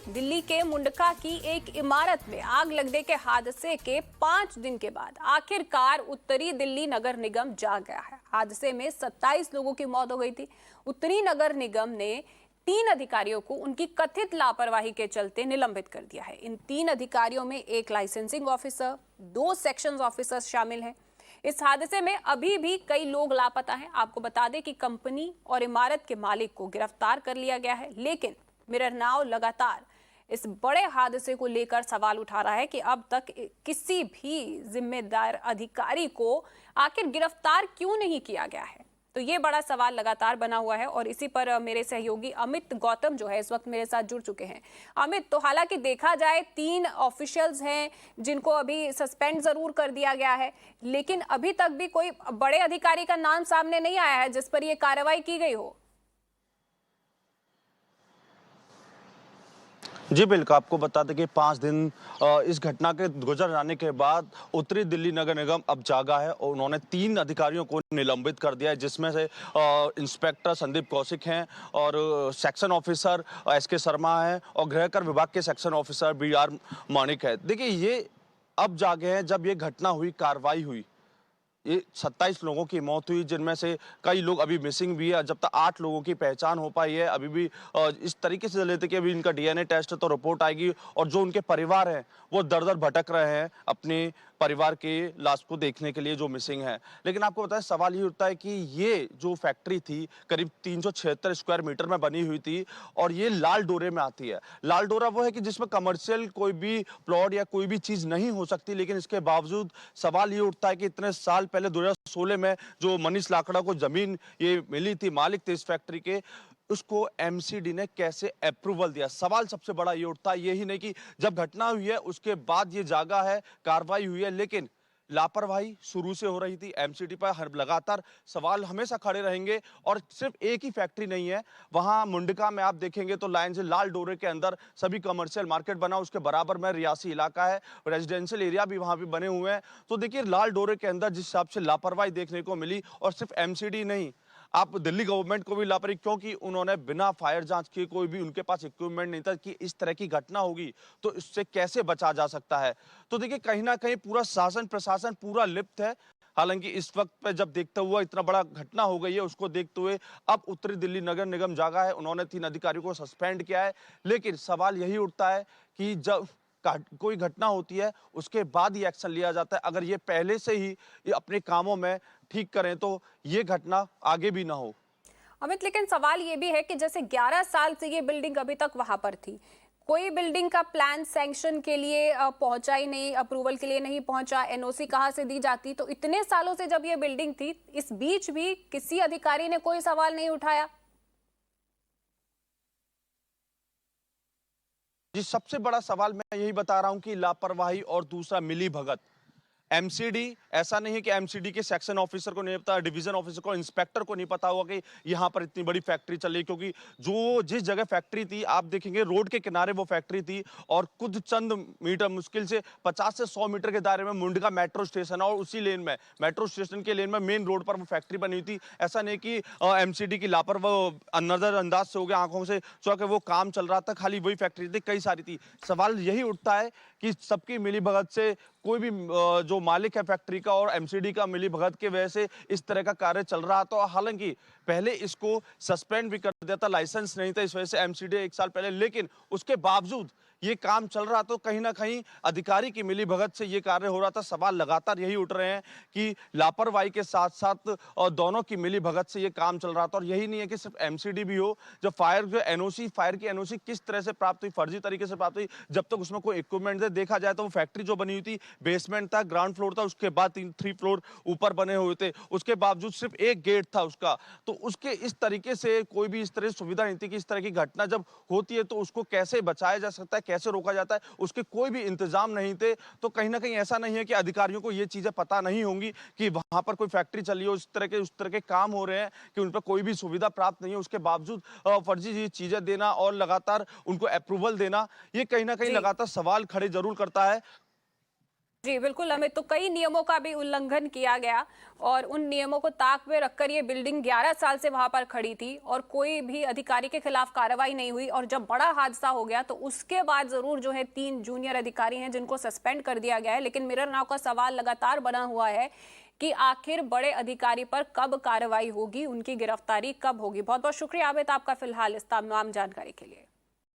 दिल्ली के मुंडका की एक इमारत में आग लगने के हादसे के 5 दिन के बाद आखिरकार उत्तरी दिल्ली नगर निगम जाग गया है। हादसे में 27 लोगों की मौत हो गई थी। उत्तरी नगर निगम ने 3 अधिकारियों को उनकी कथित लापरवाही के चलते निलंबित कर दिया है। इन 3 अधिकारियों में एक लाइसेंसिंग ऑफिसर, 2 सेक्शंस ऑफिसर्स शामिल हैं। इस हादसे में अभी भी कई लोग लापता हैं। आपको बता दें कि कंपनी और इमारत के मालिक को गिरफ्तार कर लिया गया है, लेकिन मिरर नाउ लगातार इस बड़े हादसे को लेकर सवाल उठा रहा है कि अब तक किसी भी जिम्मेदार अधिकारी को आखिर गिरफ्तार क्यों नहीं किया गया है। तो ये बड़ा सवाल लगातार बना हुआ है और इसी पर मेरे सहयोगी अमित गौतम जो है इस वक्त मेरे साथ जुड़ चुके हैं। अमित, तो हालांकि देखा जाए 3 ऑफिशियल्स हैं जिनको अभी सस्पेंड जरूर कर दिया गया है, लेकिन अभी तक भी कोई बड़े अधिकारी का नाम सामने नहीं आया है जिस पर यह कार्रवाई की गई हो। जी बिल्कुल, आपको बता दें कि 5 दिन इस घटना के गुजर जाने के बाद उत्तरी दिल्ली नगर निगम अब जागा है और उन्होंने 3 अधिकारियों को निलंबित कर दिया है, जिसमें से इंस्पेक्टर संदीप कौशिक हैं और सेक्शन ऑफिसर एसके शर्मा है और गृह कर विभाग के सेक्शन ऑफिसर बीआर माणिक है। देखिए, ये अब जागे हैं जब ये घटना हुई, कार्रवाई हुई। ये 27 लोगों की मौत हुई, जिनमें से कई लोग अभी मिसिंग भी है। जब तक 8 लोगों की पहचान हो पाई है, अभी भी इस तरीके से लेते कि अभी इनका डीएनए टेस्ट तो रिपोर्ट आएगी और जो उनके परिवार हैं वो दर-दर भटक रहे हैं अपने परिवार के लाश को देखने के लिए जो मिसिंग है। लेकिन आपको बताएं, सवाल ये उठता है कि ये जो फैक्ट्री थी करीब 376 स्क्वायर मीटर में बनी हुई थी और ये लाल डोरे में आती है। लाल डोरा वो है कि जिसमें कमर्शियल कोई भी प्लॉट या कोई भी चीज नहीं हो सकती, लेकिन इसके बावजूद सवाल ये उठता है कि इतने साल पहले 2016 में जो मनीष लाकड़ा को जमीन ये मिली थी, मालिक थे इस फैक्ट्री के, उसको एमसीडी ने कैसे अप्रूवल दिया। सवाल सबसे बड़ा ये उठता है, यही नहीं कि जब घटना हुई है उसके बाद ये जागा है, कार्रवाई हुई है, लेकिन लापरवाही शुरू से हो रही थी। एमसीडी पर हर लगातार सवाल हमेशा खड़े रहेंगे और सिर्फ एक ही फैक्ट्री नहीं है। वहां मुंडका में आप देखेंगे तो लाइन से लाल डोरे के अंदर सभी कमर्शियल मार्केट बना, उसके बराबर में रियासी इलाका है, रेजिडेंशियल एरिया भी वहां भी बने हुए हैं। तो देखिए, लाल डोरे के अंदर जिस हिसाब से लापरवाही देखने को मिली, और सिर्फ एमसीडी नहीं, आप दिल्ली गवर्नमेंट को भी लापरवाही, क्योंकि उन्होंने बिना फायर जांच किए, कोई भी उनके पास इक्विपमेंट नहीं था कि इस तरह की घटना होगी तो इससे कैसे बचा जा सकता है। तो देखिए, कहीं ना कहीं पूरा शासन प्रशासन पूरा लिप्त है। हालांकि इस वक्त पे जब देखते हुआ इतना बड़ा घटना हो गई है, उसको देखते हुए अब उत्तरी दिल्ली नगर निगम जागा है। उन्होंने 3 अधिकारियों को सस्पेंड किया है, लेकिन सवाल यही उठता है कि जब कोई घटना होती है उसके बाद ही एक्शन लिया जाता है। अगर ये पहले से ही ये अपने कामों में ठीक करें तो ये घटना आगे भी ना हो। अमित, लेकिन सवाल ये भी है कि जैसे 11 साल से ये बिल्डिंग अभी तक वहां पर थी, कोई बिल्डिंग का प्लान सैंक्शन के लिए पहुंचा ही नहीं, अप्रूवल के लिए नहीं पहुंचा, एनओसी कहां से दी जाती। तो इतने सालों से जब ये बिल्डिंग थी, इस बीच भी किसी अधिकारी ने कोई सवाल नहीं उठाया। जी, सबसे बड़ा सवाल मैं यही बता रहा हूं कि लापरवाही और दूसरा मिली भगत। एमसीडी, ऐसा नहीं है कि एमसीडी के सेक्शन ऑफिसर को नहीं पता, डिवीजन ऑफिसर को, इंस्पेक्टर को नहीं पता होगा कि यहाँ पर इतनी बड़ी फैक्ट्री चल रही, क्योंकि जो जिस जगह फैक्ट्री थी आप देखेंगे रोड के किनारे वो फैक्ट्री थी और कुछ चंद मीटर, मुश्किल से 50 से 100 मीटर के दायरे में मुंडका मेट्रो स्टेशन है और उसी लेन में, मेट्रो स्टेशन के लेन में मेन रोड पर वो फैक्ट्री बनी हुई थी। ऐसा नहीं कि एमसीडी की लापरवाही नजरअंदाज से हो गया, आंखों से चूंकि वो काम चल रहा था, खाली वही फैक्ट्री थी, कई सारी थी। सवाल यही उठता है कि सबकी मिली भगत से, कोई भी जो मालिक है फैक्ट्री का और एमसीडी का मिली भगत के वजह से इस तरह का कार्य चल रहा। तो हालांकि पहले इसको सस्पेंड भी कर दिया था, लाइसेंस नहीं था इस वजह से एमसीडी 1 साल पहले, लेकिन उसके बावजूद ये काम चल रहा। तो कहीं ना कहीं अधिकारी की मिली भगत से ये कार्य हो रहा था। सवाल लगातार यही उठ रहे हैं कि लापरवाही के साथ साथ और दोनों की मिली भगत से ये काम चल रहा था। और यही नहीं है कि सिर्फ एमसीडी भी हो, जब फायर जो एनओसी, फायर की एनओसी किस तरह से प्राप्त हुई, फर्जी तरीके से प्राप्त हुई, जब तक उसमें कोई इक्विपमेंट है। देखा जाए तो वो फैक्ट्री जो बनी हुई थी, बेसमेंट था, ग्राउंड फ्लोर था, उसके बाद 3 फ्लोर ऊपर बने हुए थे, उसके बावजूद सिर्फ एक गेट था उसका। तो उसके इस तरीके से कोई भी इस तरह सुविधा नहीं थी कि इस तरह की घटना जब होती है तो उसको कैसे बचाया जा सकता है, कैसे रोका जाता है, उसके कोई भी इंतजाम नहीं थे। तो कहीं ना कहीं ऐसा नहीं है कि अधिकारियों को ये चीजें पता नहीं होंगी कि वहां पर कोई फैक्ट्री चली हो, उस तरह के काम हो रहे हैं कि उन पर कोई भी सुविधा प्राप्त नहीं है, उसके बावजूद फर्जी चीजें देना और लगातार उनको अप्रूवल देना, ये कहीं ना कहीं लगातार सवाल खड़े जरूर करता है। जी बिल्कुल अमित, तो कई नियमों का भी उल्लंघन किया गया और उन नियमों को ताक में रखकर ये बिल्डिंग 11 साल से वहां पर खड़ी थी और कोई भी अधिकारी के खिलाफ कार्रवाई नहीं हुई। और जब बड़ा हादसा हो गया तो उसके बाद जरूर जो है 3 जूनियर अधिकारी हैं जिनको सस्पेंड कर दिया गया है। लेकिन मिरर नाउ का सवाल लगातार बना हुआ है कि आखिर बड़े अधिकारी पर कब कार्रवाई होगी, उनकी गिरफ्तारी कब होगी। बहुत बहुत शुक्रिया आबिद आपका फिलहाल इस तमाम जानकारी के लिए।